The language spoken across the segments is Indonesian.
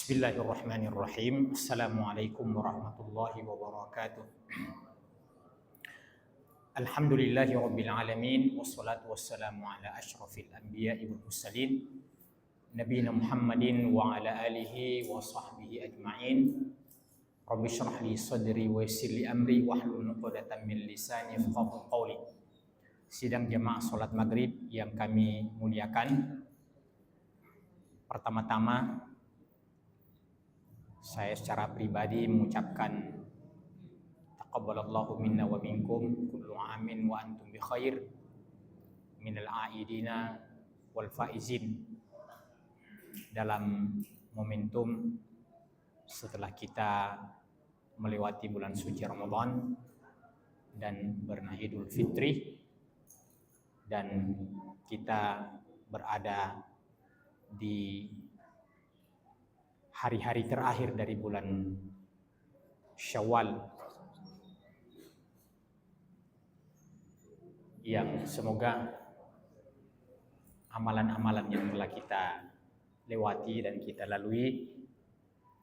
Bismillahirrahmanirrahim. Assalamualaikum warahmatullahi wabarakatuh. Alhamdulillahi rabbil alamin. Wassalatu wassalamu ala asyrafil anbiya'i wal mursalin nabiyina Muhammadin wa ala alihi wa sahbihi ajma'in. Rabbi shrah li sadri wa yassir li amri wahlul 'uqdatam min lisani yafqahu qawli. Sidang jamaah salat maghrib yang kami muliakan, pertama-tama saya secara pribadi mengucapkan taqabbalallahu minna wa minkum kullu amin wa antum bi khair minal aidina wal faizin, dalam momentum setelah kita melewati bulan suci Ramadan dan bernah Idul Fitri, dan kita berada di hari-hari terakhir dari bulan Syawal yang semoga amalan-amalan yang telah kita lewati dan kita lalui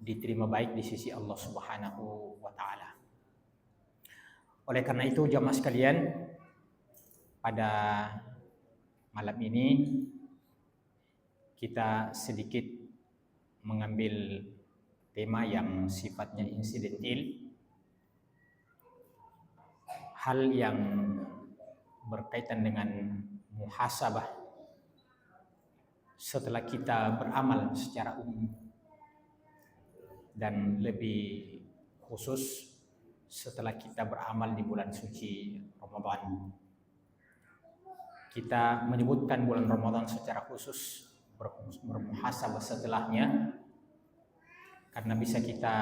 diterima baik di sisi Allah Subhanahu wa taala. Oleh karena itu jamaah sekalian, pada malam ini kita sedikit mengambil tema yang sifatnya insidentil, hal yang berkaitan dengan muhasabah setelah kita beramal secara umum, dan lebih khusus setelah kita beramal di bulan suci Ramadan. Kita menyebutkan bulan Ramadan secara khusus, bermuhasabah setelahnya, karena bisa kita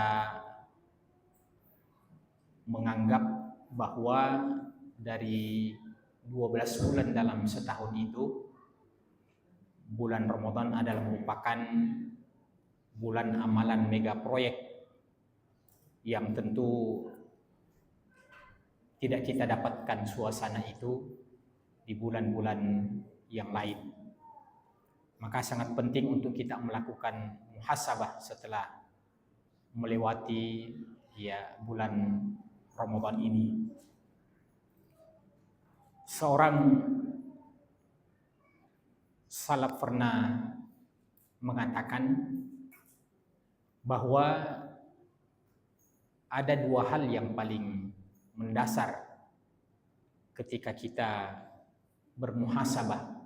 menganggap bahwa dari 12 bulan dalam setahun itu, bulan Ramadan adalah merupakan bulan amalan mega proyek yang tentu tidak kita dapatkan suasana itu di bulan-bulan yang lain. Maka sangat penting untuk kita melakukan muhasabah setelah melewati bulan Ramadan ini. Seorang salaf pernah mengatakan bahwa ada dua hal yang paling mendasar ketika kita bermuhasabah,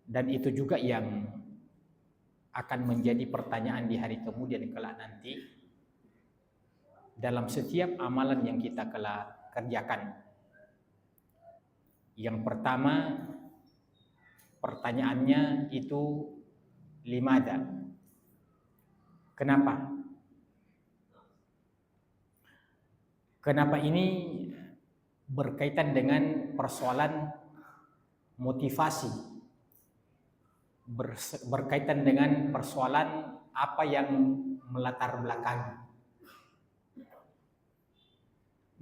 dan itu juga yang akan menjadi pertanyaan di hari kemudian kelak nanti dalam setiap amalan yang kita kelak kerjakan. Yang pertama, pertanyaannya itu limada? Kenapa? Kenapa ini berkaitan dengan persoalan motivasi, berkaitan dengan persoalan apa yang melatar belakangi.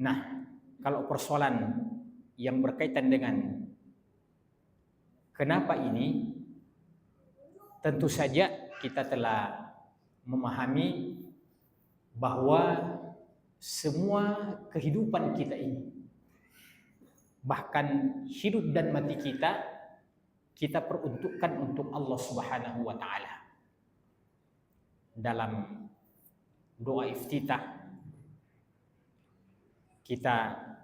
Nah, kalau persoalan yang berkaitan dengan kenapa ini, tentu saja kita telah memahami bahwa semua kehidupan kita ini, bahkan hidup dan mati kita peruntukkan untuk Allah Subhanahu wa taala. Dalam doa iftitah kita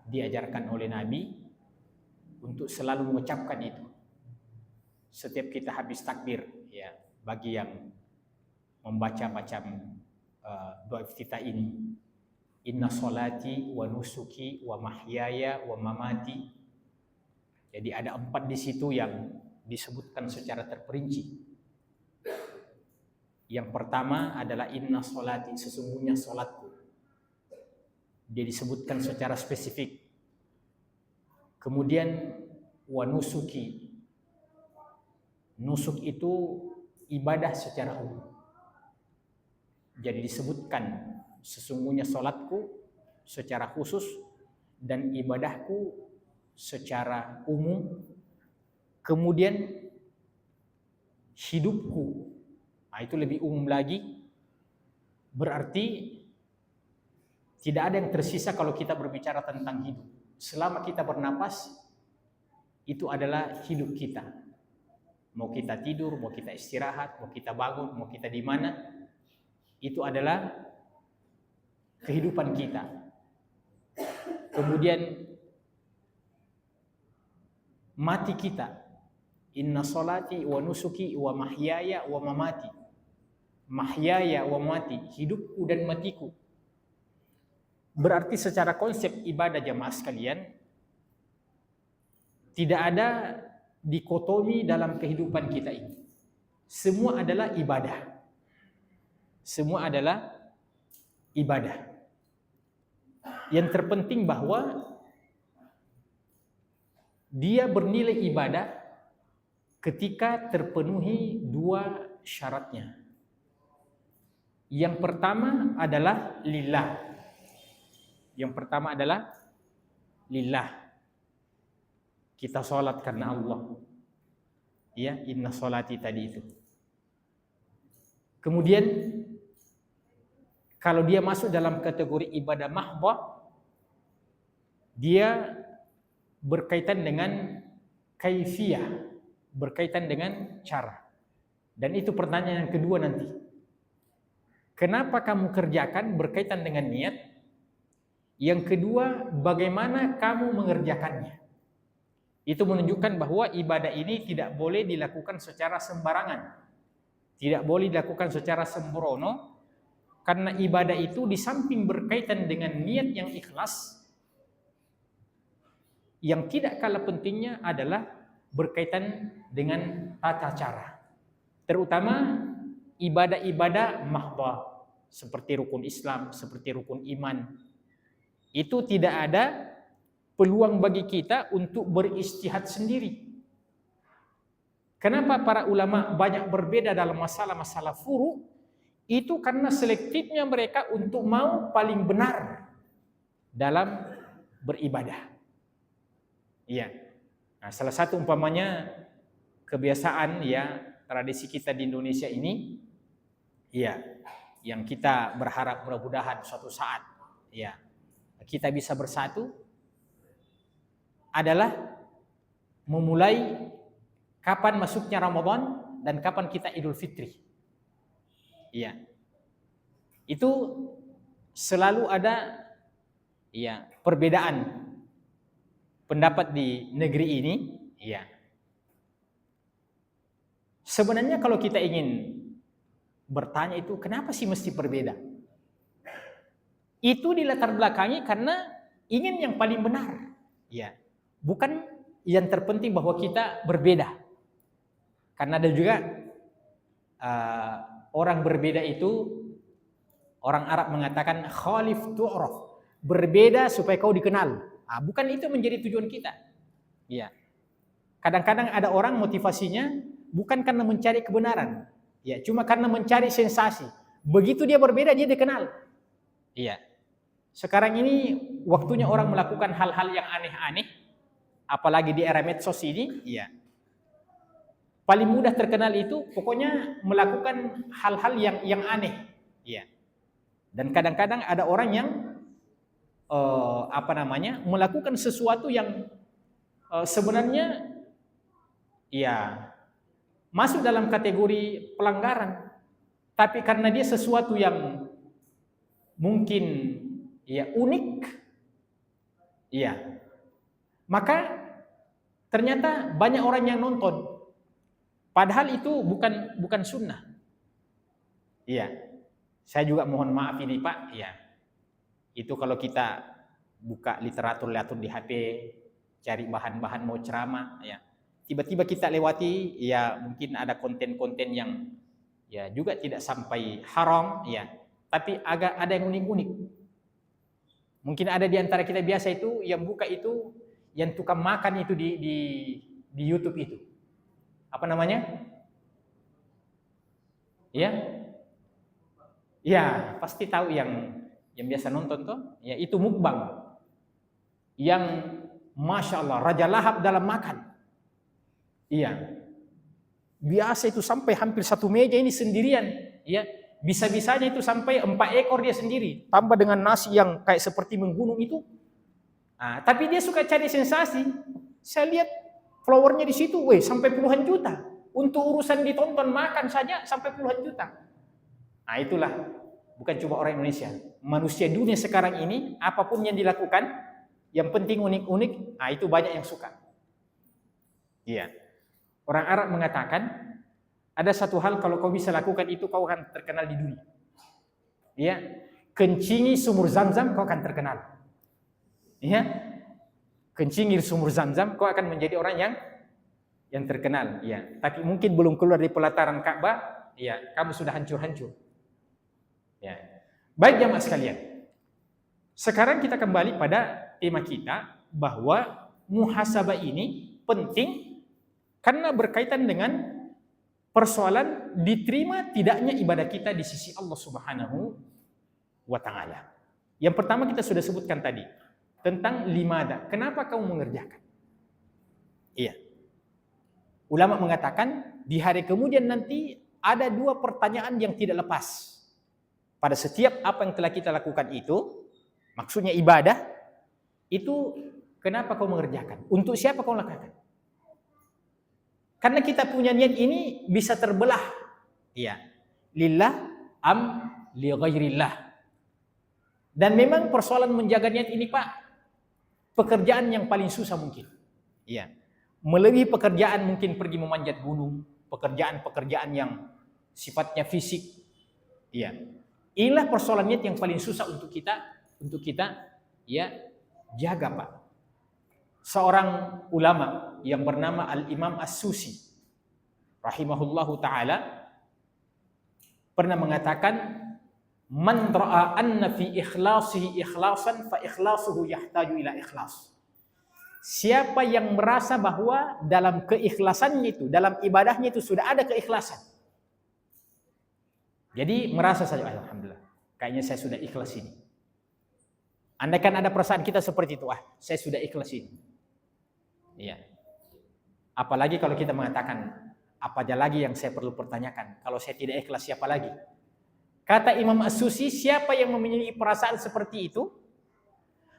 diajarkan oleh Nabi untuk selalu mengucapkan itu setiap kita habis takbir, bagi yang membaca macam doa iftitah ini. Inna sholati wa nusuki wa mahyaya wa mamati. Jadi ada 4 di situ yang disebutkan secara terperinci. Yang pertama adalah inna sholati, sesungguhnya sholatku. Dia disebutkan secara spesifik. Kemudian wa nusuki. Nusuk itu ibadah secara umum. Jadi disebutkan sesungguhnya sholatku secara khusus dan ibadahku secara umum. Kemudian hidupku Itu lebih umum lagi. Berarti tidak ada yang tersisa kalau kita berbicara tentang hidup. Selama kita bernapas, itu adalah hidup kita. Mau kita tidur, mau kita istirahat, mau kita bangun, mau kita di mana, itu adalah kehidupan kita. Kemudian mati kita. Inna salati wa nusuki wa mahyaya wa mamati. Mahyaya wa mati, hidupku dan matiku. Berarti secara konsep ibadah jamaah sekalian, tidak ada dikotomi dalam kehidupan kita ini. Semua adalah ibadah. Semua adalah ibadah. Yang terpenting bahwa dia bernilai ibadah ketika terpenuhi dua syaratnya. Yang pertama adalah lillah. Yang pertama adalah lillah. Kita sholat karena Allah. Ya, inna sholati tadi itu. Kemudian kalau dia masuk dalam kategori ibadah mahdhah, dia berkaitan dengan kaifiyah, berkaitan dengan cara. Dan itu pertanyaan yang kedua nanti. Kenapa kamu kerjakan berkaitan dengan niat? Yang kedua, bagaimana kamu mengerjakannya? Itu menunjukkan bahwa ibadah ini tidak boleh dilakukan secara sembarangan. Tidak boleh dilakukan secara sembrono. Karena ibadah itu di samping berkaitan dengan niat yang ikhlas, yang tidak kalah pentingnya adalah berkaitan dengan tata cara. Terutama ibadah-ibadah mahdhah seperti rukun Islam, seperti rukun iman. Itu tidak ada peluang bagi kita untuk beristihad sendiri. Kenapa para ulama banyak berbeda dalam masalah-masalah furu'? Itu karena selektifnya mereka untuk mau paling benar dalam beribadah. Iya. Nah, salah satu umpamanya kebiasaan ya tradisi kita di Indonesia ini, ya, yang kita berharap mudah-mudahan suatu saat, ya, kita bisa bersatu adalah memulai kapan masuknya Ramadan dan kapan kita Idul Fitri. Iya. Itu selalu ada ya perbedaan pendapat di negeri ini, ya. Sebenarnya kalau kita ingin bertanya itu kenapa sih mesti berbeda? Itu dilatar belakangi karena ingin yang paling benar, ya. Bukan yang terpenting bahwa kita berbeda. Karena ada juga orang berbeda itu, orang Arab mengatakan khalif tu'raf, berbeda supaya kau dikenal. Bukan itu menjadi tujuan kita. Ya. Kadang-kadang ada orang motivasinya bukan karena mencari kebenaran, ya, cuma karena mencari sensasi. Begitu dia berbeda dia dikenal. Iya. Sekarang ini waktunya orang melakukan hal-hal yang aneh-aneh, apalagi di era medsos ini, iya. Paling mudah terkenal itu pokoknya melakukan hal-hal yang aneh, ya. Dan kadang-kadang ada orang yang melakukan sesuatu yang sebenarnya ya masuk dalam kategori pelanggaran, tapi karena dia sesuatu yang mungkin ya unik, ya, maka ternyata banyak orang yang nonton. Padahal itu bukan sunnah. Iya. Saya juga mohon maaf ini Pak, ya. Itu kalau kita buka literatur di HP, cari bahan-bahan mau ceramah, ya. Tiba-tiba kita lewati, ya mungkin ada konten-konten yang ya juga tidak sampai haram, ya. Tapi agak ada yang unik-unik. Mungkin ada di antara kita biasa itu yang buka itu, yang tukang makan itu di YouTube itu. Apa namanya? Ya, ya pasti tahu yang biasa nonton tuh. Ya itu mukbang. Yang masya Allah Raja Lahap dalam makan. Iya. Biasa itu sampai hampir 1 meja ini sendirian, ya. Bisa-bisanya itu sampai 4 ekor dia sendiri, tambah dengan nasi yang kayak seperti menggunung itu. Nah, tapi dia suka cari sensasi. Saya lihat followernya di situ, sampai puluhan juta. Untuk urusan ditonton makan saja sampai puluhan juta. Nah, itulah bukan cuma orang Indonesia. Manusia dunia sekarang ini, apapun yang dilakukan, yang penting unik-unik, nah itu banyak yang suka. Iya. Orang Arab mengatakan, ada satu hal kalau kau bisa lakukan itu, kau akan terkenal di dunia. Iya. Kencingi sumur Zam-Zam, kau akan terkenal. Iya. Kencingi sumur Zam-Zam, kau akan menjadi orang yang terkenal. Iya. Tapi mungkin belum keluar dari pelataran Ka'bah, iya, kamu sudah hancur-hancur. Ya. Baik jamaah sekalian. Sekarang kita kembali pada tema kita bahwa muhasabah ini penting karena berkaitan dengan persoalan diterima tidaknya ibadah kita di sisi Allah Subhanahu wa taala. Yang pertama kita sudah sebutkan tadi tentang limada. Kenapa kamu mengerjakan? Iya. Ulama mengatakan di hari kemudian nanti ada 2 pertanyaan yang tidak lepas. Pada setiap apa yang telah kita lakukan itu, maksudnya ibadah, itu kenapa kau mengerjakan? Untuk siapa kau lakukan? Karena kita punya niat ini bisa terbelah. Iya. Lillah am li ghairillah. Dan memang persoalan menjaga niat ini, Pak, pekerjaan yang paling susah mungkin. Iya. Melebihi pekerjaan mungkin pergi memanjat gunung, pekerjaan-pekerjaan yang sifatnya fisik. Iya. Inilah persoalan niat yang paling susah untuk kita ya jaga, Pak. Seorang ulama yang bernama Al-Imam As-Susi rahimahullahu taala pernah mengatakan, man ra'a anna fi ikhlasihi ikhlasan fa ikhlasuhu yahtaju ila ikhlas. Siapa yang merasa bahwa dalam keikhlasannya itu, dalam ibadahnya itu sudah ada keikhlasan. Jadi merasa saja, alhamdulillah, kayaknya saya sudah ikhlas ini. Andaikan ada perasaan kita seperti itu, saya sudah ikhlas ini. Iya. Apalagi kalau kita mengatakan, apa aja lagi yang saya perlu pertanyakan? Kalau saya tidak ikhlas, siapa lagi? Kata Imam As-Susi, siapa yang memiliki perasaan seperti itu,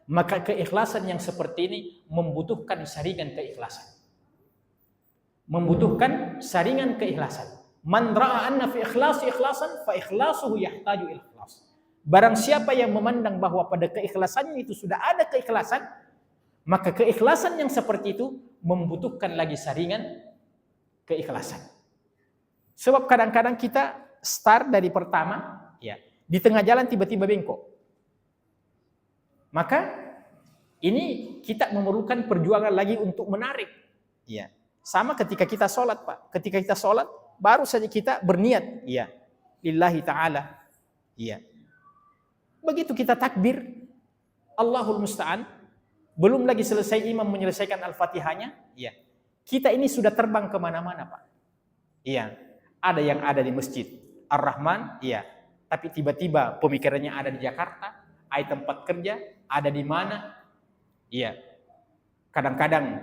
maka keikhlasan yang seperti ini membutuhkan saringan keikhlasan. Membutuhkan saringan keikhlasan. Man ra'a anna fi ikhlasi ikhlasan fa ikhlasuhu yahtaju ila ikhlas. Barang siapa yang memandang bahwa pada keikhlasannya itu sudah ada keikhlasan, maka keikhlasan yang seperti itu membutuhkan lagi saringan keikhlasan. Sebab kadang-kadang kita start dari pertama, ya, di tengah jalan tiba-tiba bengkok. Maka ini kita memerlukan perjuangan lagi untuk menarik. Ya. Sama ketika kita sholat, Pak. Ketika kita sholat, baru saja kita berniat, ya, lillahi ta'ala. Ya. Begitu kita takbir, Allahul Musta'an, belum lagi selesai imam menyelesaikan Al-Fatihahnya, ya, kita ini sudah terbang kemana-mana, Pak. Iya, ada yang ada di Masjid Ar-Rahman, iya, tapi tiba-tiba pemikirannya ada di Jakarta, ada tempat kerja, ada di mana, iya. Kadang-kadang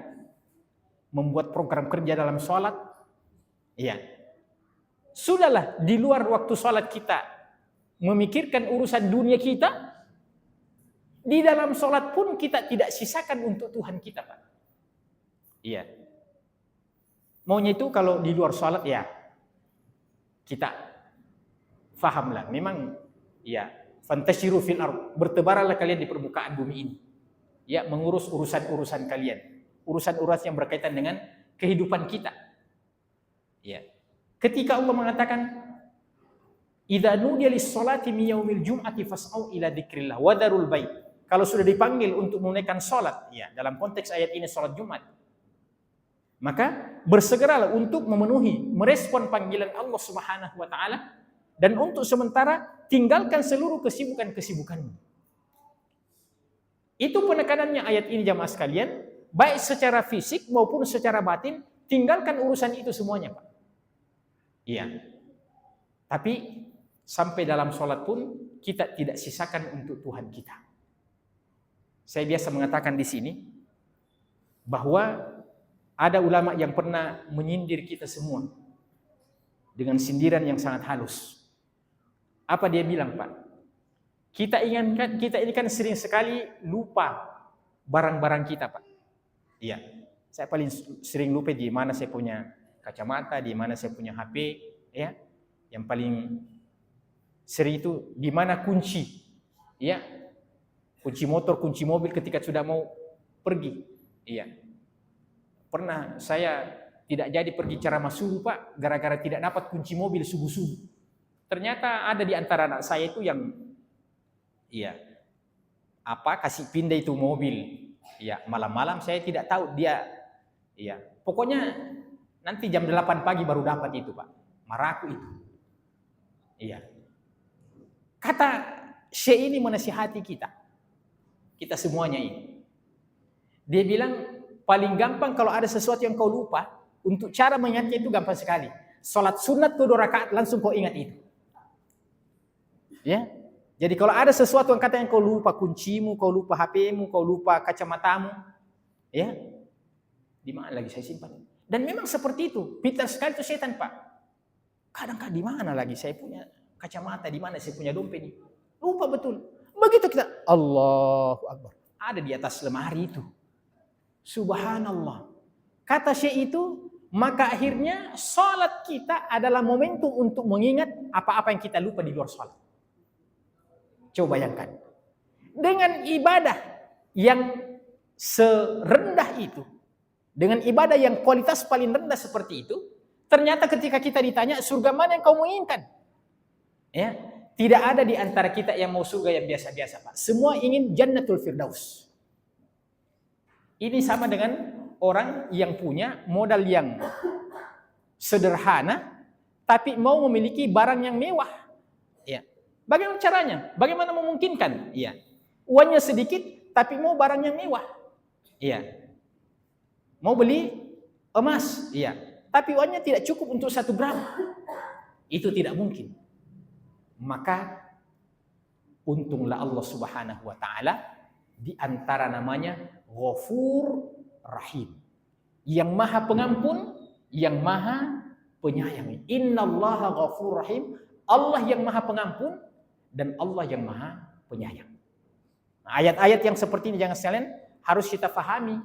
membuat program kerja dalam sholat, iya. Sudahlah, di luar waktu sholat kita memikirkan urusan dunia kita, di dalam sholat pun kita tidak sisakan untuk Tuhan kita, Pak. Iya. Maunya itu kalau di luar sholat, ya, kita fahamlah. Memang, ya, fantasyiru fil ardh, bertebaranlah kalian di permukaan bumi ini. Ya, mengurus urusan-urusan kalian. Urusan-urusan yang berkaitan dengan kehidupan kita. Ya. Ketika Allah mengatakan, idza nudiya lis-sholati min yaumil jum'ati fas'au ila dzikrillah wa dzarul bai'. Kalau sudah dipanggil untuk menunaikan salat, ya, dalam konteks ayat ini salat Jumat, maka bersegeralah untuk memenuhi, merespon panggilan Allah Subhanahu wa taala, dan untuk sementara tinggalkan seluruh kesibukan-kesibukanmu. Itu penekanannya ayat ini jamaah sekalian, baik secara fisik maupun secara batin, tinggalkan urusan itu semuanya, Pak. Iya. Tapi sampai dalam sholat pun kita tidak sisakan untuk Tuhan kita. Saya biasa mengatakan di sini bahwa ada ulama yang pernah menyindir kita semua. dengan sindiran yang sangat halus. Apa dia bilang, Pak? Kita ini kan sering sekali lupa barang-barang kita, Pak. Iya. Saya paling sering lupa di mana saya punya kacamata, di mana saya punya HP, ya. Yang paling sering itu di mana kunci, ya. Kunci motor, kunci mobil ketika sudah mau pergi. Iya. Pernah saya tidak jadi pergi ceramah subuh, Pak, gara-gara tidak dapat kunci mobil subuh-subuh. Ternyata ada di antara anak saya itu yang kasih pindah itu mobil. Ya, malam-malam saya tidak tahu dia. Ya, pokoknya nanti jam 8 pagi baru dapat itu, Pak. Maraku itu. Iya. Kata Syekh ini menasihati kita. Kita semuanya ini. Dia bilang paling gampang kalau ada sesuatu yang kau lupa, untuk cara mengingatnya itu gampang sekali. Salat sunat 2 rakaat langsung kau ingat itu. Ya. Jadi kalau ada sesuatu yang katanya kau lupa kuncimu, kau lupa HP-mu, kau lupa kacamatamu, ya, di mana lagi saya simpan? Dan memang seperti itu. Pintar sekali itu setan, Pak. Kadang-kadang di mana lagi saya punya kacamata, di mana saya punya dompet ini? Lupa betul. Begitu kita, Allahu Akbar, ada di atas lemari itu. Subhanallah. Kata Syekh itu, maka akhirnya salat kita adalah momentum untuk mengingat apa-apa yang kita lupa di luar salat. Coba bayangkan. Dengan ibadah yang serendah itu, dengan ibadah yang kualitas paling rendah seperti itu, ternyata ketika kita ditanya surga mana yang kau menginginkan? Ya, tidak ada di antara kita yang mau surga yang biasa-biasa, Pak. Semua ingin Jannatul Firdaus. Ini sama dengan orang yang punya modal yang sederhana tapi mau memiliki barang yang mewah. Ya. Bagaimana caranya? Bagaimana memungkinkan? Ya. Uangnya sedikit tapi mau barang yang mewah. Ya. Mau beli emas, ya. Tapi uangnya tidak cukup untuk 1 gram. Itu tidak mungkin. Maka untunglah Allah Subhanahu wa taala di antara namanya Ghafur Rahim. Yang Maha Pengampun, yang Maha Penyayang. Innallaha Ghafur Rahim. Allah yang Maha Pengampun dan Allah yang Maha Penyayang. Ayat-ayat yang seperti ini jangan sekalian harus kita fahami.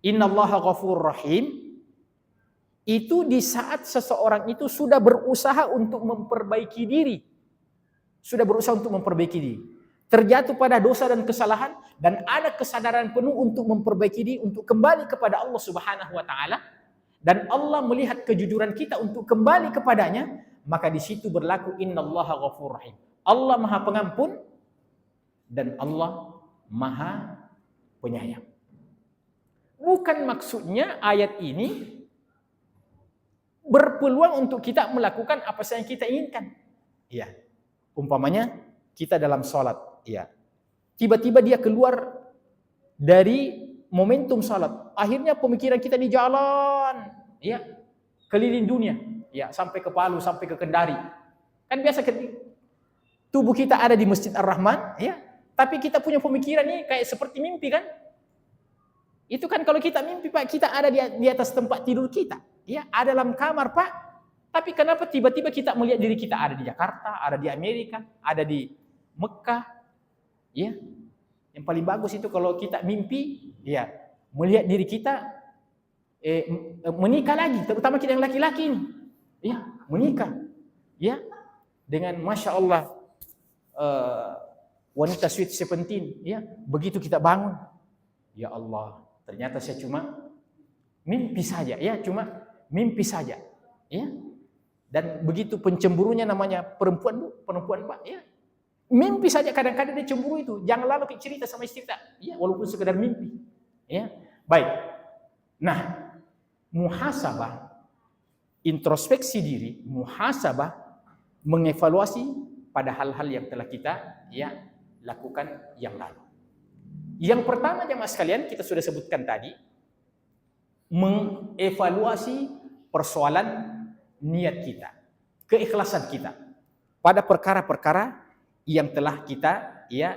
Innallaha Ghafur Rahim itu di saat seseorang itu sudah berusaha untuk memperbaiki diri. Sudah berusaha untuk memperbaiki diri. Terjatuh pada dosa dan kesalahan dan ada kesadaran penuh untuk memperbaiki diri, untuk kembali kepada Allah Subhanahu wa taala, dan Allah melihat kejujuran kita untuk kembali kepadanya, maka di situ berlaku innallaha ghafurur rahim. Allah Maha Pengampun dan Allah Maha Penyayang. Bukan maksudnya ayat ini berpeluang untuk kita melakukan apa saja yang kita inginkan. Ya. Umpamanya kita dalam sholat, ya. Tiba-tiba dia keluar dari momentum sholat. Akhirnya pemikiran kita di jalan, ya, keliling dunia, ya, sampai ke Palu, sampai ke Kendari. Kan biasa tubuh kita ada di Masjid Ar-Rahman, ya, tapi kita punya pemikiran ini kayak seperti mimpi kan? Itu kan kalau kita mimpi, Pak, kita ada di atas tempat tidur kita, ya, ada dalam kamar, Pak. Tapi kenapa tiba-tiba kita melihat diri kita ada di Jakarta, ada di Amerika, ada di Mekah, ya? Yang paling bagus itu kalau kita mimpi, ya, melihat diri kita menikah lagi, terutama kita yang laki-laki ini, ya, menikah, ya, dengan masya Allah wanita sweet 17, ya, begitu kita bangun, ya Allah, ternyata saya cuma mimpi saja, ya, cuma mimpi saja, ya. Dan begitu pencemburunya namanya perempuan, Bu, perempuan, Pak, ya. Mimpi saja kadang-kadang dia cemburu itu. Jangan lalu cerita sama istri kita, ya, walaupun sekedar mimpi. Ya. Baik. Nah, muhasabah, introspeksi diri, muhasabah, mengevaluasi pada hal-hal yang telah kita, ya, lakukan yang lalu. Yang pertama, jemaah sekalian, kita sudah sebutkan tadi, mengevaluasi persoalan niat kita, keikhlasan kita pada perkara-perkara yang telah kita, ya,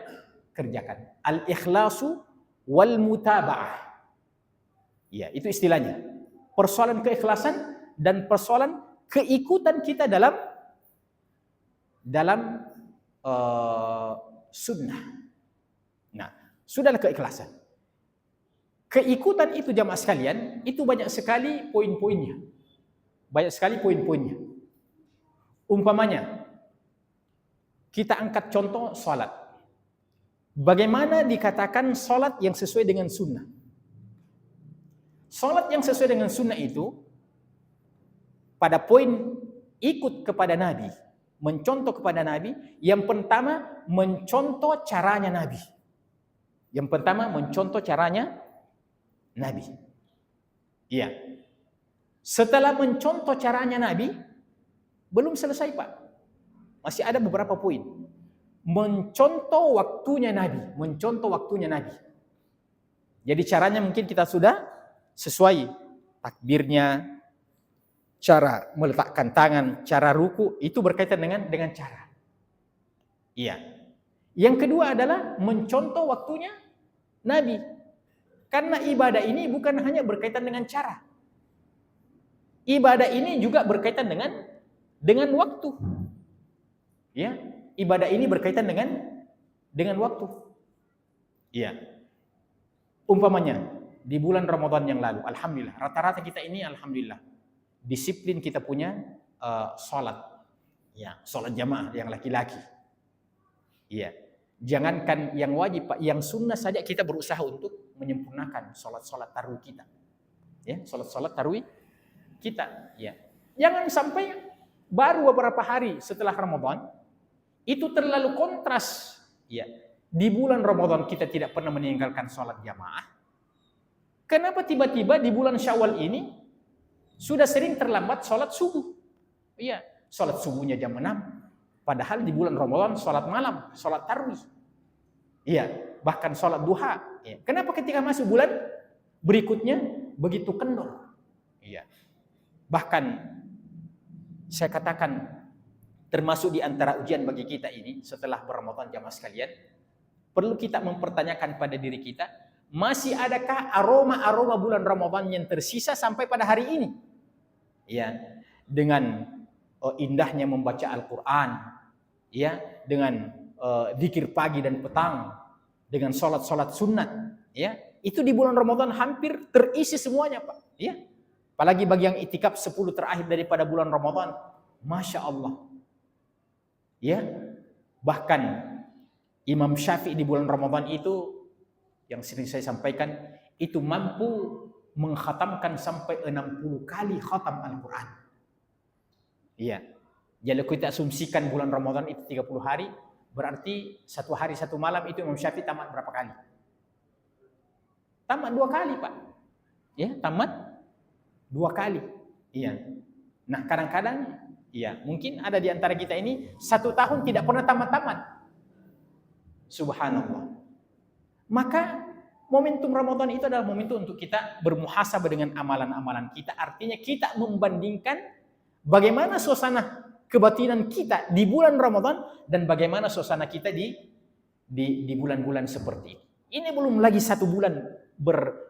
kerjakan. Al-ikhlasu wal mutaba'ah. Ya, itu istilahnya. Persoalan keikhlasan dan persoalan keikutan kita dalam sunnah. Nah, sudahlah keikhlasan. Keikutan itu jamaah sekalian, itu banyak sekali poin-poinnya. Banyak sekali poin-poinnya. Umpamanya, kita angkat contoh salat. Bagaimana dikatakan salat yang sesuai dengan sunnah? Salat yang sesuai dengan sunnah itu pada poin ikut kepada Nabi, mencontoh kepada Nabi. Yang pertama mencontoh caranya Nabi. Yang pertama mencontoh caranya Nabi. Iya. Setelah mencontoh caranya Nabi, belum selesai Pak. Masih ada beberapa poin. Mencontoh waktunya Nabi, mencontoh waktunya Nabi. Jadi caranya mungkin kita sudah sesuai takbirnya, cara meletakkan tangan, cara ruku, itu berkaitan dengan cara. Iya. Yang kedua adalah mencontoh waktunya Nabi. Karena ibadah ini bukan hanya berkaitan dengan cara. Ibadah ini juga berkaitan dengan waktu. Ya, ibadah ini berkaitan dengan waktu. Iya. Umpamanya di bulan Ramadan yang lalu, alhamdulillah, rata-rata kita ini alhamdulillah disiplin kita punya sholat, ya, sholat jamaah yang laki-laki. Iya. Jangankan yang wajib Pak, yang sunnah saja kita berusaha untuk menyempurnakan sholat tarawih kita. Ya, sholat tarawih kita. Ya. Jangan sampai baru beberapa hari setelah Ramadan itu terlalu kontras. Ya. Di bulan Ramadan kita tidak pernah meninggalkan sholat jamaah. Kenapa tiba-tiba di bulan Syawal ini sudah sering terlambat sholat subuh? Iya, sholat subuhnya jam 6. Padahal di bulan Ramadan sholat malam, sholat tarawih. Iya, bahkan sholat duha. Iya. Kenapa ketika masuk bulan berikutnya begitu kendor? Iya. Bahkan saya katakan termasuk di antara ujian bagi kita ini setelah Ramadan jamaah sekalian, perlu kita mempertanyakan pada diri kita, masih adakah aroma-aroma bulan Ramadan yang tersisa sampai pada hari ini? Ya, dengan indahnya membaca Al-Quran, ya, dengan zikir pagi dan petang, dengan sholat-sholat sunat, ya, itu di bulan Ramadan hampir terisi semuanya Pak. Ya, apalagi bagi yang itikaf 10 terakhir daripada bulan Ramadan, Masya Allah. Ya, bahkan Imam Syafi'i di bulan Ramadan itu yang sering saya sampaikan itu mampu mengkhatamkan sampai 60 kali khatam Al-Quran. Iya. Jadi kita asumsikan bulan Ramadan itu 30 hari, berarti 1 hari 1 malam itu Imam Syafi'i tamat berapa kali? Tamat 2 kali Pak. Ya, tamat 2 kali. Iya. Nah kadang-kadang, iya, mungkin ada di antara kita ini 1 tahun tidak pernah tamat-tamat. Subhanallah. Maka momentum Ramadan itu adalah momentum untuk kita bermuhasabah dengan amalan-amalan kita. Artinya kita membandingkan bagaimana suasana kebatinan kita di bulan Ramadan dan bagaimana suasana kita di bulan-bulan seperti ini. Ini belum lagi 1 bulan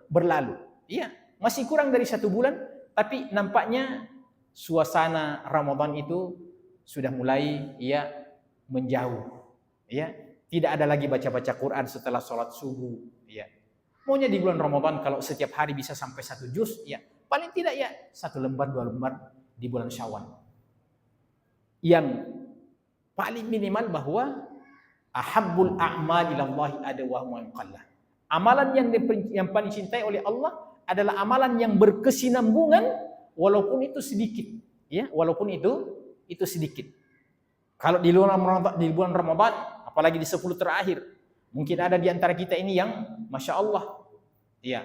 berlalu. Iya, masih kurang dari 1 bulan, tapi nampaknya suasana Ramadan itu sudah mulai ya menjauh. Ya, tidak ada lagi baca-baca Quran setelah sholat subuh. Ya. Maunya di bulan Ramadan kalau setiap hari bisa sampai 1 juz, ya paling tidak ya 1 lembar 2 lembar di bulan Syawal. Yang paling minimal bahwa ahabbul a'mal ilallahi adawamu qallah. Amalan yang paling cintai oleh Allah adalah amalan yang berkesinambungan walaupun itu sedikit, ya, walaupun itu sedikit. Kalau di bulan Ramadan, apalagi di 10 terakhir, mungkin ada di antara kita ini yang Masya Allah, ya,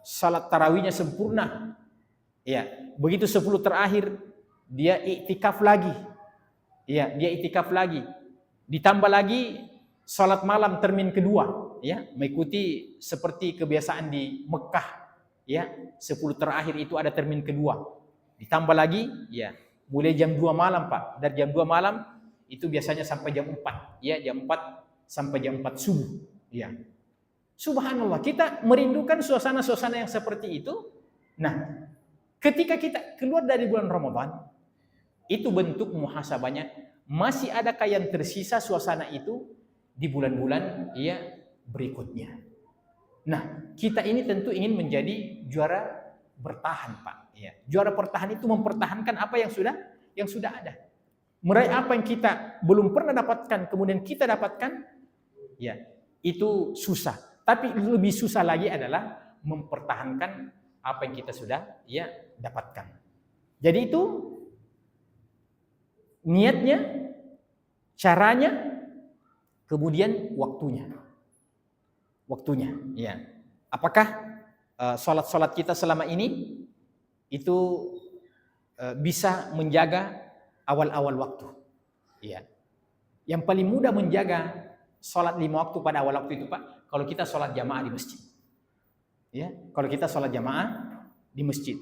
salat tarawihnya sempurna, ya, begitu 10 terakhir dia iktikaf lagi, ya, dia iktikaf lagi, ditambah lagi salat malam termin kedua, ya, mengikuti seperti kebiasaan di Mekah, ya, 10 terakhir itu ada termin kedua, ditambah lagi, ya, mulai jam 2 malam Pak, dari jam 2 malam itu biasanya sampai jam 4, ya, jam 4 sampai jam 4 subuh, ya. Subhanallah, kita merindukan suasana-suasana yang seperti itu. Nah, ketika kita keluar dari bulan Ramadan, itu bentuk muhasabahnya, masih adakah yang tersisa suasana itu di bulan-bulan berikutnya. Nah, kita ini tentu ingin menjadi juara bertahan, Pak. Ya. Juara bertahan itu mempertahankan apa yang sudah ada. Meraih apa yang kita belum pernah dapatkan, kemudian kita dapatkan, ya itu susah. Tapi lebih susah lagi adalah mempertahankan apa yang kita sudah dapatkan. Jadi itu niatnya, caranya, kemudian waktunya. Ya. Apakah sholat kita selama ini itu bisa menjaga awal-awal waktu? Ya. Yang paling mudah menjaga sholat 5 waktu pada awal waktu itu, Pak, kalau kita sholat jamaah di masjid. Ya, kalau kita sholat jamaah di masjid.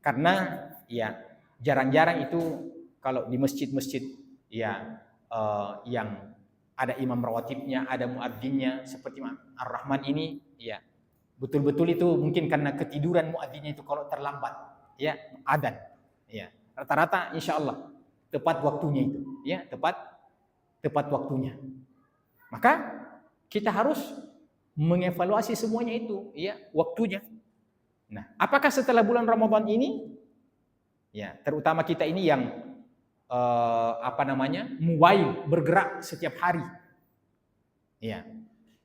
Karena jarang-jarang itu kalau di masjid-masjid yang ada imam rawatibnya, ada muadzinnya seperti Ar-Rahman ini, betul-betul itu mungkin karena ketiduran muadzinnya itu kalau terlambat, adzan, rata-rata insya Allah tepat waktunya itu, tepat waktunya. Maka kita harus mengevaluasi semuanya itu, waktunya. Nah, apakah setelah bulan Ramadan ini, terutama kita ini yang mobile, bergerak setiap hari, nah,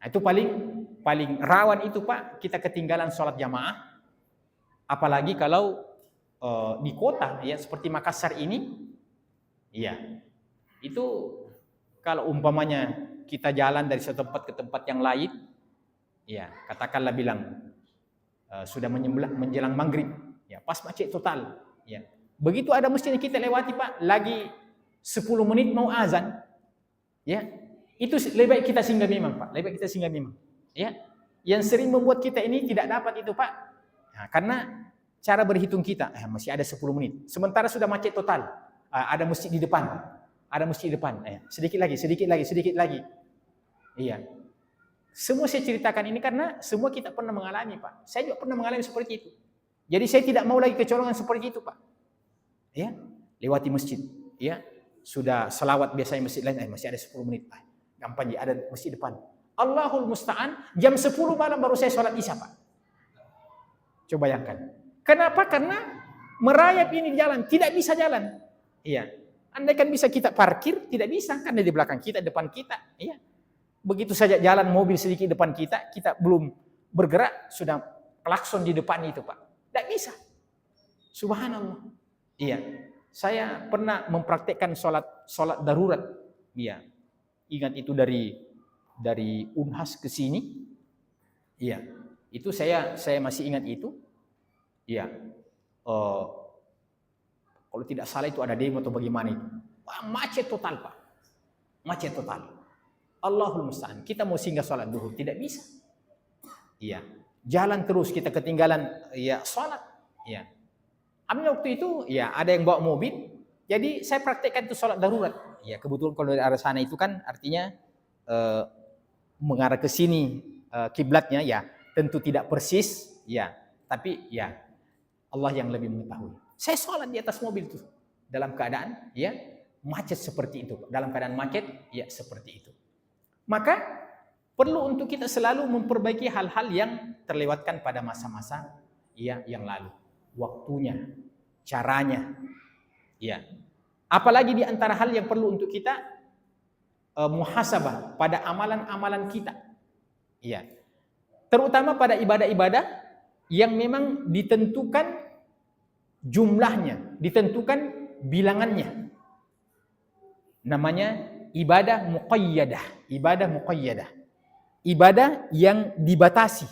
itu paling rawan itu, Pak, kita ketinggalan sholat jamaah, apalagi kalau di kota, seperti Makassar ini, itu kalau umpamanya kita jalan dari satu tempat ke tempat yang lain, katakanlah bilang sudah menjelang maghrib, pas macet total, begitu ada masjid yang kita lewati, Pak, lagi 10 menit mau azan, itu lebih baik kita singgah memang, Pak, lebih baik kita singgah memang, yang sering membuat kita ini tidak dapat itu, Pak, karena cara berhitung kita masih ada 10 menit, sementara sudah macet total, ada masjid di depan, sedikit lagi, semua saya ceritakan ini karena semua kita pernah mengalami, Pak. Saya juga pernah mengalami seperti itu. Jadi saya tidak mau lagi kecolongan seperti itu, Pak. Lewati masjid, sudah selawat biasanya masjid lain, masih ada 10 menit, Pak. Gampang ada masjid depan. Allahul musta'an, jam 10 malam baru saya sholat Isya, Pak. Coba bayangkan. Kenapa? Karena merayap ini jalan, tidak bisa jalan. Andai kan bisa kita parkir, tidak bisa karena di belakang kita, depan kita, Begitu saja jalan mobil sedikit depan kita, kita belum bergerak sudah klakson di depan itu, Pak. Tidak bisa. Subhanallah. Saya pernah mempraktekkan sholat darurat. Ingat itu dari Unhas ke sini. Itu saya masih ingat itu. Kalau tidak salah itu ada demo atau bagaimana itu. Macet total, Pak. Macet total. Allahul musta'an. Kita mau singgah sholat duhur, tidak bisa. Jalan terus kita ketinggalan sholat. Ambil waktu itu ada yang bawa mobil. Jadi saya praktekkan itu sholat darurat. Kebetulan kalau dari arah sana itu kan artinya mengarah ke sini kiblatnya, tentu tidak persis, tapi Allah yang lebih mengetahui. Saya sholat di atas mobil itu dalam keadaan macet seperti itu. Dalam keadaan macet seperti itu. Maka perlu untuk kita selalu memperbaiki hal-hal yang terlewatkan pada masa-masa yang lalu. Waktunya, caranya. Apalagi di antara hal yang perlu untuk kita muhasabah pada amalan-amalan kita. Terutama pada ibadah-ibadah yang memang ditentukan jumlahnya, ditentukan bilangannya. Namanya ibadah muqayyadah, ibadah yang dibatasi,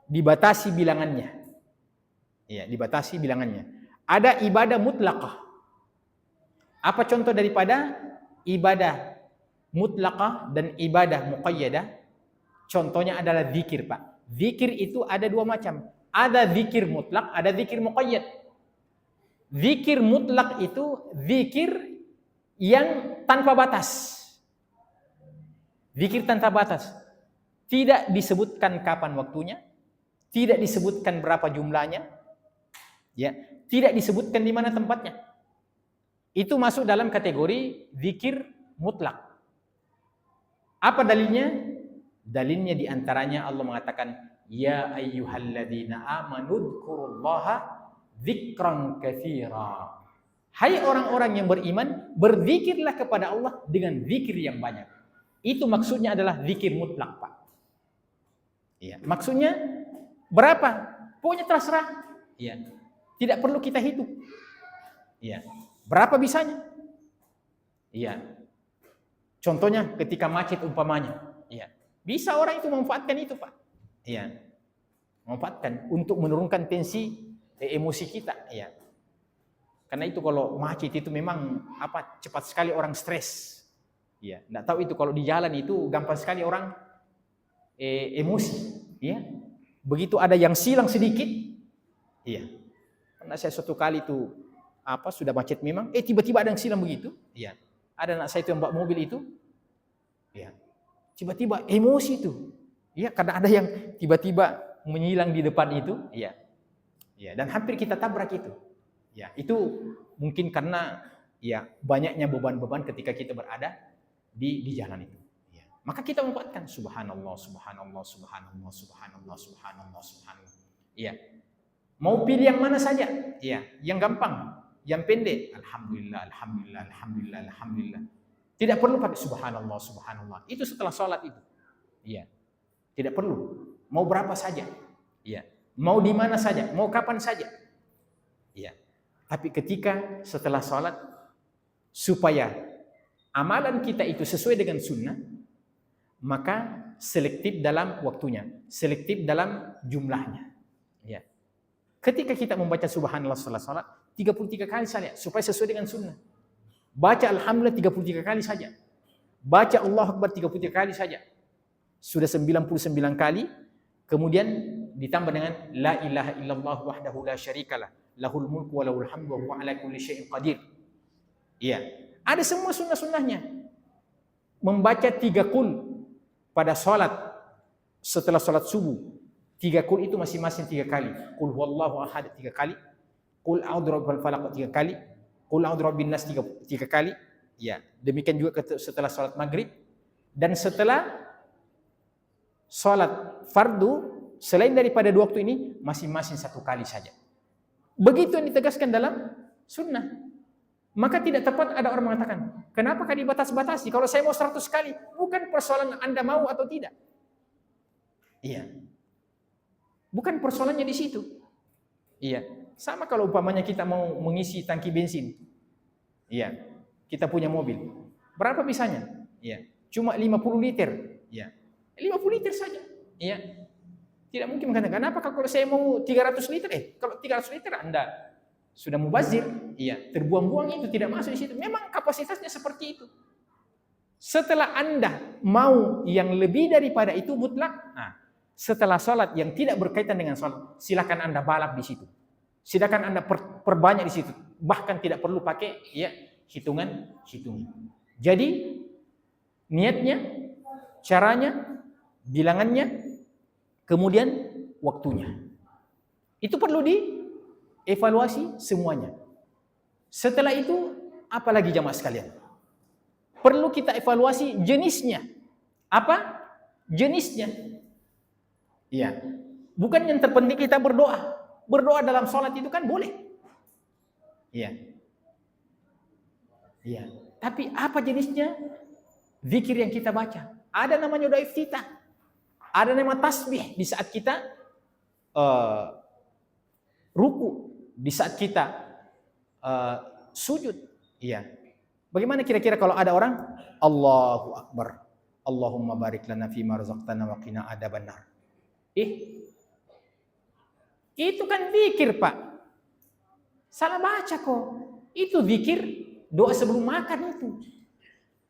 dibatasi bilangannya, dibatasi bilangannya. Ada ibadah mutlaqah. Apa contoh daripada ibadah mutlaqah dan ibadah muqayyadah? Contohnya adalah zikir, Pak. Zikir itu ada dua macam. Ada zikir mutlak, ada zikir muqayyad. Zikir mutlak itu zikir yang tanpa batas. Zikir tanpa batas. Tidak disebutkan kapan waktunya, tidak disebutkan berapa jumlahnya, Ya, tidak disebutkan di mana tempatnya. Itu masuk dalam kategori zikir mutlak. Apa dalilnya? Dalilnya diantaranya Allah mengatakan, Ya ayyuhalladzina amanu dzkurullaha dzikran katsira. Hai orang-orang yang beriman, berzikirlah kepada Allah dengan zikir yang banyak. Itu maksudnya adalah zikir mutlak, Pak. Ya, maksudnya berapa? Pokoknya terserah. Ya. Tidak perlu kita hitung. Ya. Berapa bisanya? Iya. Contohnya ketika macet umpamanya. Iya. Bisa orang itu memanfaatkan itu, Pak. Iya. Memanfaatkan untuk menurunkan tensi emosi kita, iya. Karena itu kalau macet itu memang cepat sekali orang stres. Iya. Enggak tahu itu kalau di jalan itu gampang sekali orang emosi, iya. Begitu ada yang silang sedikit, iya. Karena saya suatu kali itu sudah macet memang, tiba-tiba ada yang silang begitu, iya. Ada anak saya itu yang bawa mobil itu, iya. Tiba-tiba emosi itu, iya, karena ada yang tiba-tiba menyilang di depan itu, iya. Iya, dan hampir kita tabrak itu. Ya, itu mungkin karena ya banyaknya beban-beban ketika kita berada di jalan itu. Ya. Maka kita memanfaatkan subhanallah, subhanallah, subhanallah, subhanallah, subhanallah, subhanallah. Iya. Mau pilih yang mana saja, iya, yang gampang. Yang pendek, alhamdulillah, alhamdulillah, alhamdulillah, alhamdulillah. Tidak perlu pakai subhanallah, subhanallah. Itu setelah sholat itu. Iya. Tidak perlu. Mau berapa saja. Iya. Mau di mana saja, mau kapan saja. Iya. Tapi ketika setelah sholat, supaya amalan kita itu sesuai dengan sunnah, maka selektif dalam waktunya, selektif dalam jumlahnya. Iya. Ketika kita membaca subhanallah setelah sholat, 33 kali saja supaya sesuai dengan sunnah. Baca alhamdulillah 33 kali saja. Baca Allahu Akbar 33 kali saja. Sudah 99 kali. Kemudian ditambah dengan la ilaha illallah wahdahu la syarikalah, lahul mulku wa lahul hamdu wa huwa ala kulli syai'in qadir. Iya. Ada semua sunnah-sunnahnya. Membaca 3 qul pada salat setelah salat subuh. 3 qul itu masing-masing 3 kali. Qul huwallahu ahad 3 kali. Qul a'udzu birabbil falaq 3 kali. Qul a'udzu birabbin nas 3 kali. Ya, demikian juga setelah salat maghrib dan setelah salat fardu selain daripada 2 waktu ini masing-masing 1 kali saja. Begitu yang ditegaskan dalam sunnah. Maka tidak tepat ada orang mengatakan, kenapa dibatas-batasi? Kalau saya mau 100 kali, bukan persoalan Anda mau atau tidak. Iya. Bukan persoalannya di situ. Iya. Sama kalau umpamanya kita mau mengisi tangki bensin. Iya. Kita punya mobil. Berapa bisanya? Iya. Cuma 50 liter. Iya. 50 liter saja. Iya. Tidak mungkin mengatakan, kenapa kalau saya mau 300 liter? Kalau 300 liter Anda sudah mubazir. Iya. Terbuang-buang itu tidak masuk di situ. Memang kapasitasnya seperti itu. Setelah Anda mau yang lebih daripada itu mutlak, setelah sholat yang tidak berkaitan dengan sholat, silakan Anda balap di situ. Silakan Anda perbanyak di situ. Bahkan tidak perlu pakai hitungan. Jadi niatnya, caranya, bilangannya, kemudian waktunya. Itu perlu dievaluasi semuanya. Setelah itu, apalagi jamaah sekalian? Perlu kita evaluasi jenisnya. Apa? Jenisnya. Iya. Bukan yang terpenting kita berdoa. Berdoa dalam sholat itu kan boleh. Iya. Iya. Tapi apa jenisnya? Zikir yang kita baca. Ada namanya doa iftitah. Ada nama tasbih di saat kita ruku, di saat kita sujud. Iya. Bagaimana kira-kira kalau ada orang Allahu Akbar, Allahumma barik lana fima razaqtana wa qina adzabannar. Itu kan zikir, Pak. Salah baca kok. Itu zikir doa sebelum makan itu.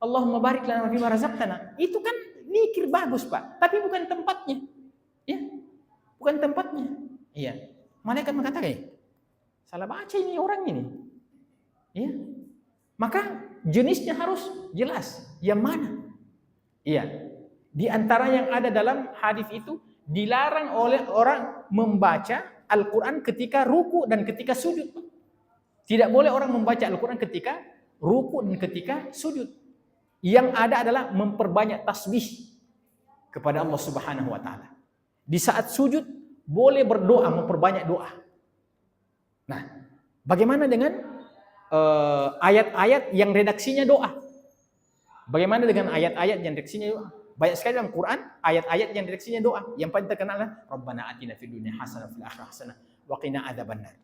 Allahumma barik lana fima razaqtana. Itu kan zikir bagus, Pak. Tapi bukan tempatnya. Ya. Bukan tempatnya. Iya. Malaikat mengatakan, salah baca ini orang ini. Ya. Maka jenisnya harus jelas. Yang mana? Iya. Di antara yang ada dalam hadis itu, dilarang oleh orang membaca Al-Quran ketika ruku dan ketika sujud. Tidak boleh orang membaca Al-Quran ketika ruku dan ketika sujud. Yang ada adalah memperbanyak tasbih kepada Allah Subhanahu wa taala. Di saat sujud boleh berdoa, memperbanyak doa. Nah, bagaimana dengan ayat-ayat yang redaksinya doa? Bagaimana dengan ayat-ayat yang redaksinya doa? Banyak sekali dalam Quran ayat-ayat yang redaksinya doa. Yang paling terkenal adalah Rabbana atina fid dunya hasanah fil akhirati hasanah wa qina adzabannar.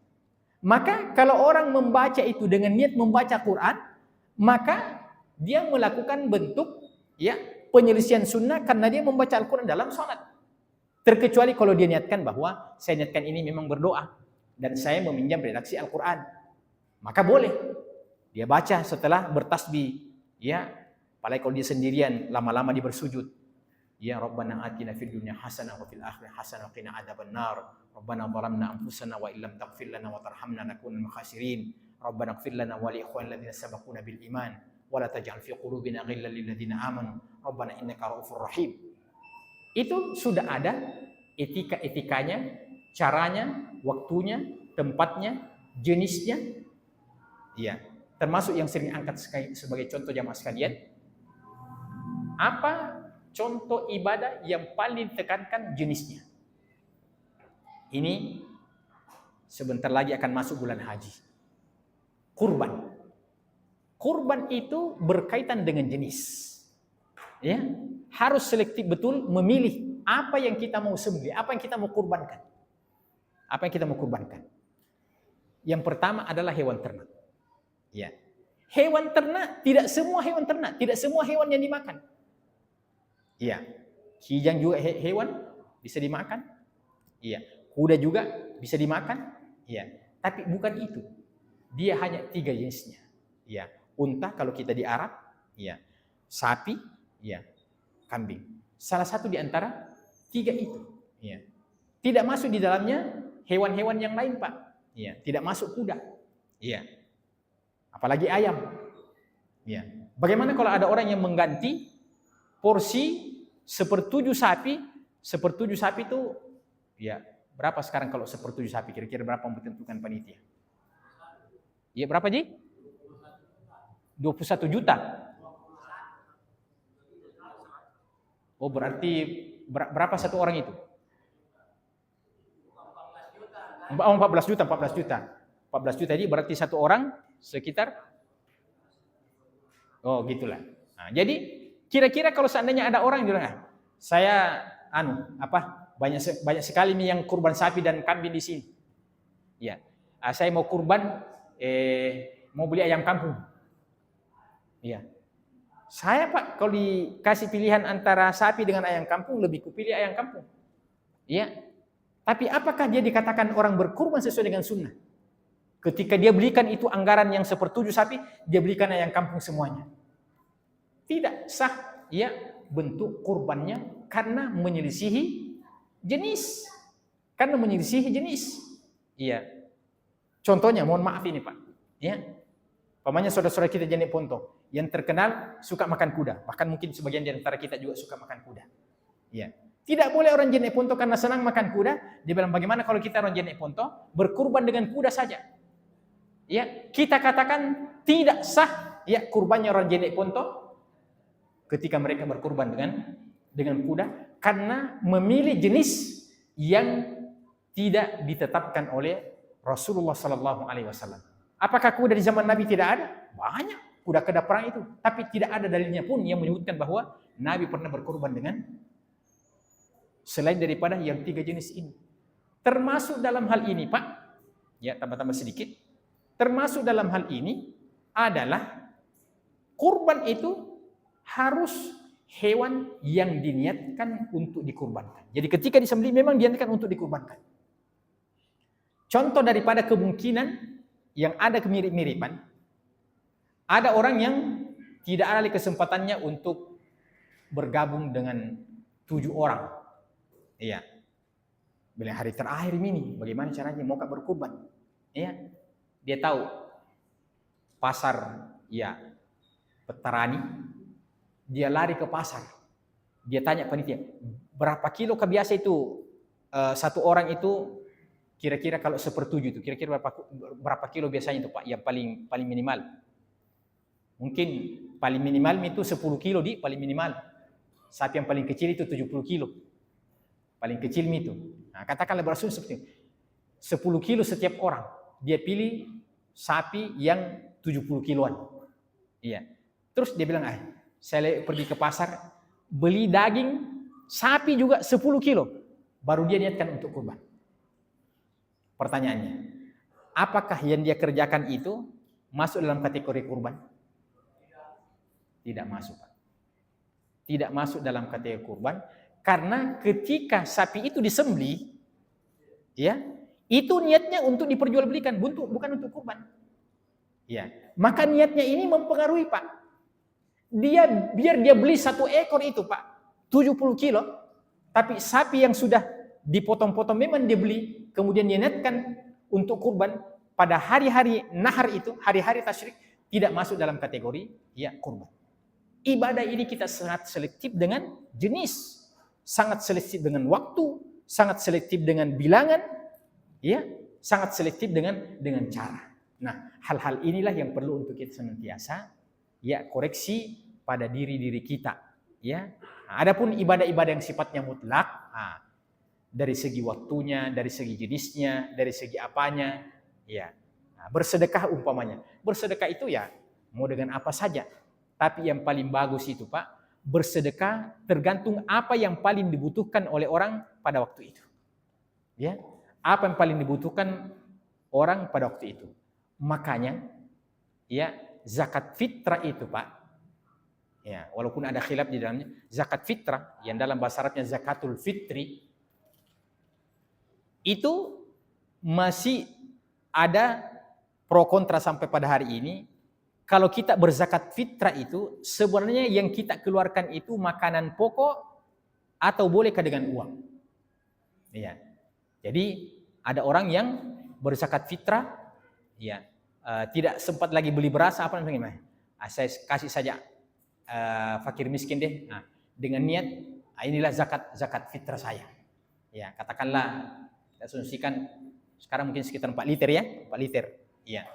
Maka kalau orang membaca itu dengan niat membaca Quran, maka dia melakukan bentuk ya penyelisihan sunnah karena dia membaca Al-Quran dalam sholat. Terkecuali kalau dia niatkan bahwa saya niatkan ini memang berdoa dan saya meminjam redaksi Al-Quran, maka boleh dia baca setelah bertasbih. Ya, apalagi kalau dia sendirian, lama-lama dia bersujud. Ya Rabbana atina fid dunya hasanah wa fil akhirati hasanah wa qina adzabannar. Rabbana zalamna anfusana wa illam taghfir lana wa tarhamna nakuna minal khasirin. Rabbana ighfir lana wa li ikhwanina alladziina sabaquna bil iman wa la taj'al fi qulubina ghillan lil ladzina amanu. Rabbana innaka ra'ufur rahim. Itu sudah ada etika-etikanya, caranya, waktunya, tempatnya, jenisnya. Ya, termasuk yang sering angkat sebagai contoh jamaah sekalian. Apa contoh ibadah yang paling ditekankan jenisnya? Ini sebentar lagi akan masuk bulan haji. Kurban. Kurban itu berkaitan dengan jenis. Ya, harus selektif betul memilih apa yang kita mau sembelih, apa yang kita mau kurbankan. Apa yang kita mau kurbankan? Yang pertama adalah hewan ternak. Ya. Hewan ternak, tidak semua hewan ternak, tidak semua hewan yang dimakan. Iya. Kijang juga hewan bisa dimakan. Iya. Kuda juga bisa dimakan. Iya. Tapi bukan itu. Dia hanya 3 jenisnya. Iya. Unta kalau kita di Arab, iya. Sapi, iya. Kambing. Salah satu di antara 3 itu. Iya. Tidak masuk di dalamnya hewan-hewan yang lain, Pak. Iya. Tidak masuk kuda. Iya. Apalagi ayam. Iya. Bagaimana kalau ada orang yang mengganti porsi 1/7 sapi? 1/7 sapi itu ya berapa sekarang kalau 1/7 sapi? Kira-kira berapa yang ditentukan panitia? Ya berapa, Ji? 21 juta. Oh, berarti berapa satu orang itu? 14 juta. 14 juta jadi berarti satu orang sekitar gitulah. Nah, jadi kira-kira kalau seandainya ada orang yang bilang, saya banyak sekali nih yang kurban sapi dan kambing di sini. Ya, saya mau kurban, mau beli ayam kampung. Ya, saya Pak kalau dikasih pilihan antara sapi dengan ayam kampung lebih kupilih ayam kampung. Ya, tapi apakah dia dikatakan orang berkurban sesuai dengan sunnah? Ketika dia belikan itu anggaran yang 1/7 sapi, dia belikan ayam kampung semuanya. Tidak sah ya bentuk kurbannya karena menyelisihi jenis. Karena menyelisihi jenis. Iya. Contohnya, mohon maaf ini Pak. Ya. Pamannya saudara-saudara kita Jenek Ponto yang terkenal suka makan kuda. Bahkan mungkin sebagian di antara kita juga suka makan kuda. Iya. Tidak boleh orang Jenek Ponto karena senang makan kuda, dia bilang bagaimana kalau kita orang Jenek Ponto berkurban dengan kuda saja. Ya, kita katakan tidak sah ya kurbannya orang Jenek Ponto ketika mereka berkurban dengan kuda karena memilih jenis yang tidak ditetapkan oleh Rasulullah sallallahu alaihi wasallam. Apakah kuda di zaman Nabi tidak ada? Banyak kuda-kuda perang itu, tapi tidak ada dalilnya pun yang menyebutkan bahwa Nabi pernah berkurban dengan selain daripada yang 3 jenis ini. Termasuk dalam hal ini, Pak, ya tambah-tambah sedikit. Termasuk dalam hal ini adalah kurban itu harus hewan yang diniatkan untuk dikurbankan. Jadi ketika disembelih memang diniatkan untuk dikurbankan. Contoh daripada kemungkinan yang ada kemirip-miripan, ada orang yang tidak ada kesempatannya untuk bergabung dengan 7 orang. Iya. Bila hari terakhir ini, bagaimana caranya mau berkurban? Iya. Dia tahu pasar ya Petarani, dia lari ke pasar. Dia tanya panitia, berapa kilo biasa itu satu orang itu kira-kira kalau 1/7 itu, kira-kira berapa kilo biasanya itu Pak, yang paling minimal? Mungkin paling minimal itu 10 kilo paling minimal. Sapi yang paling kecil itu 70 kilo. Paling kecil itu. Nah, katakanlah berasumsi seperti itu. 10 kilo setiap orang. Dia pilih sapi yang 70 kiloan. Iya. Terus dia bilang, saya pergi ke pasar, beli daging sapi juga 10 kilo. Baru dia niatkan untuk kurban. Pertanyaannya, apakah yang dia kerjakan itu masuk dalam kategori kurban? Tidak masuk, Pak. Tidak masuk dalam kategori kurban, karena ketika sapi itu disembelih, ya, itu niatnya untuk diperjualbelikan, bukan untuk kurban. Ya, maka niatnya ini mempengaruhi, Pak. Biar dia beli 1 ekor itu, Pak, 70 kilo, tapi sapi yang sudah dipotong-potong memang dia beli, kemudian niatkan untuk kurban pada hari-hari nahar itu, hari-hari tasyrik, tidak masuk dalam kategori ya kurban. Ibadah ini kita sangat selektif dengan jenis, sangat selektif dengan waktu, sangat selektif dengan bilangan, ya, sangat selektif dengan cara. Nah, hal-hal inilah yang perlu untuk kita senantiasa ya koreksi pada diri kita, ya. Nah, adapun ibadah-ibadah yang sifatnya mutlak, dari segi waktunya, dari segi jenisnya, dari segi apanya, ya. Nah, bersedekah umpamanya, bersedekah itu ya mau dengan apa saja. Tapi yang paling bagus itu, Pak, bersedekah tergantung apa yang paling dibutuhkan oleh orang pada waktu itu. Ya, apa yang paling dibutuhkan orang pada waktu itu. Makanya, ya, zakat fitrah itu, Pak, ya, walaupun ada khilaf di dalamnya, zakat fitrah yang dalam bahasa Arabnya zakatul fitri, itu masih ada pro kontra sampai pada hari ini. Kalau kita berzakat fitrah itu, sebenarnya yang kita keluarkan itu makanan pokok atau bolehkah dengan uang? Ya. Jadi ada orang yang berzakat fitrah, ya, tidak sempat lagi beli beras apa namanya? Saya kasih saja fakir miskin deh. Nah, dengan niat inilah zakat fitrah saya. Ya, katakanlah saya asumsikan sekarang mungkin sekitar 4 liter ya, 4 liter. Iya.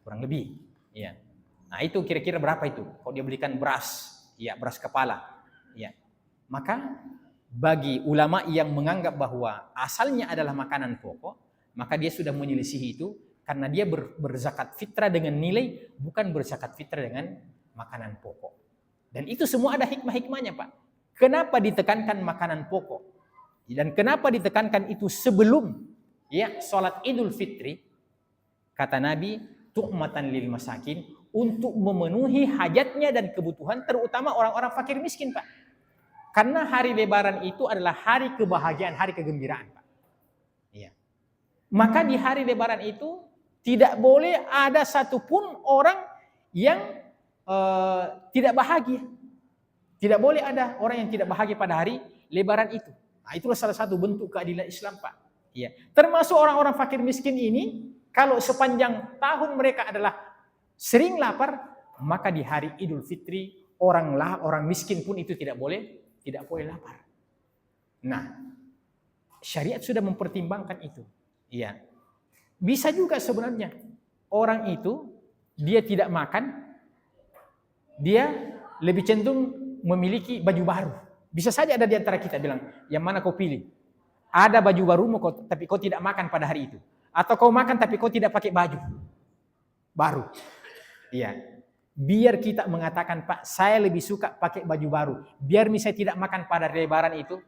Kurang lebih. Iya. Nah, itu kira-kira berapa itu? Kalau dia belikan beras, ya, beras kepala, ya. Maka bagi ulama yang menganggap bahwa asalnya adalah makanan pokok, maka dia sudah menyelisihi itu karena dia berzakat fitrah dengan nilai, bukan berzakat fitrah dengan makanan pokok. Dan itu semua ada hikmah-hikmahnya, Pak. Kenapa ditekankan makanan pokok? Dan kenapa ditekankan itu sebelum ya sholat Idul Fitri? Kata Nabi, tu'matan lil masakin, untuk memenuhi hajatnya dan kebutuhan terutama orang-orang fakir miskin, Pak. Karena hari Lebaran itu adalah hari kebahagiaan, hari kegembiraan, Pak. Iya. Maka di hari Lebaran itu tidak boleh ada satupun orang yang tidak bahagia. Tidak boleh ada orang yang tidak bahagia pada hari Lebaran itu. Nah, itulah salah satu bentuk keadilan Islam, Pak. Iya. Termasuk orang-orang fakir miskin ini, kalau sepanjang tahun mereka adalah sering lapar, maka di hari Idul Fitri orang miskin pun itu tidak boleh lapar. Nah, syariat sudah mempertimbangkan itu. Iya. Bisa juga sebenarnya orang itu dia tidak makan, dia lebih cenderung memiliki baju baru. Bisa saja ada di antara kita bilang, yang mana kau pilih? Ada baju barumu tapi kau tidak makan pada hari itu, atau kau makan tapi kau tidak pakai baju baru. Iya. Biar kita mengatakan, Pak, saya lebih suka pakai baju baru. Biar misalnya tidak makan pada Lebaran itu,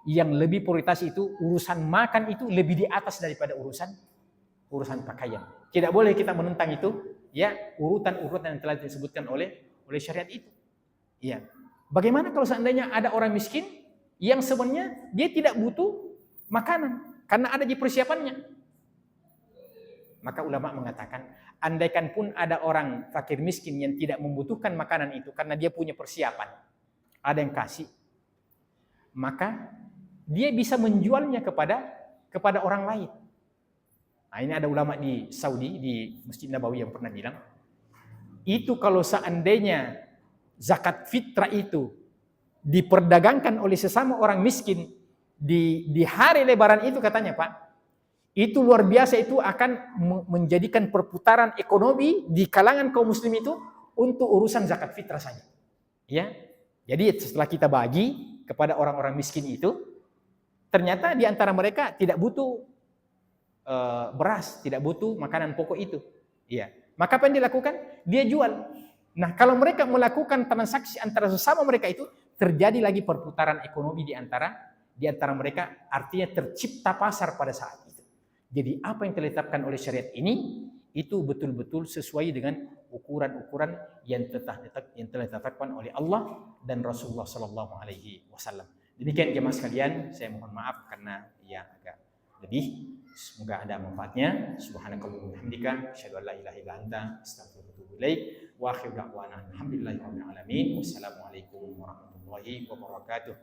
yang lebih prioritas itu urusan makan itu lebih di atas daripada urusan pakaian. Tidak boleh kita menentang itu, ya, urutan-urutan yang telah disebutkan oleh syariat itu. Iya. Bagaimana kalau seandainya ada orang miskin yang sebenarnya dia tidak butuh makanan karena ada di persiapannya? Maka ulama mengatakan, andaikan pun ada orang fakir miskin yang tidak membutuhkan makanan itu karena dia punya persiapan, ada yang kasih, maka dia bisa menjualnya kepada orang lain. Nah, ini ada ulama di Saudi, di Masjid Nabawi yang pernah bilang, itu kalau seandainya zakat fitrah itu diperdagangkan oleh sesama orang miskin di hari Lebaran itu, katanya, Pak, itu luar biasa, itu akan menjadikan perputaran ekonomi di kalangan kaum muslim itu untuk urusan zakat fitrah saja. Ya. Jadi setelah kita bagi kepada orang-orang miskin itu, ternyata di antara mereka tidak butuh beras, tidak butuh makanan pokok itu. Ya. Maka apa yang dilakukan? Dia jual. Nah, kalau mereka melakukan transaksi antara sesama mereka itu, terjadi lagi perputaran ekonomi di antara mereka, artinya tercipta pasar pada saat itu. Jadi apa yang ditetapkan oleh syariat ini itu betul-betul sesuai dengan ukuran-ukuran yang telah ditetapkan oleh Allah dan Rasulullah Sallallahu Alaihi Wasallam. Demikian jemaah sekalian, saya mohon maaf karena ya agak lebih. Semoga ada manfaatnya. Subhanakallahumma wa bihamdika, asyhadu an la ilaha illa anta, astaghfiruka wa atubu ilaik. Wa akhiru da'wana alhamdulillahirabbil alamin. Wassalamualaikum warahmatullahi wabarakatuh.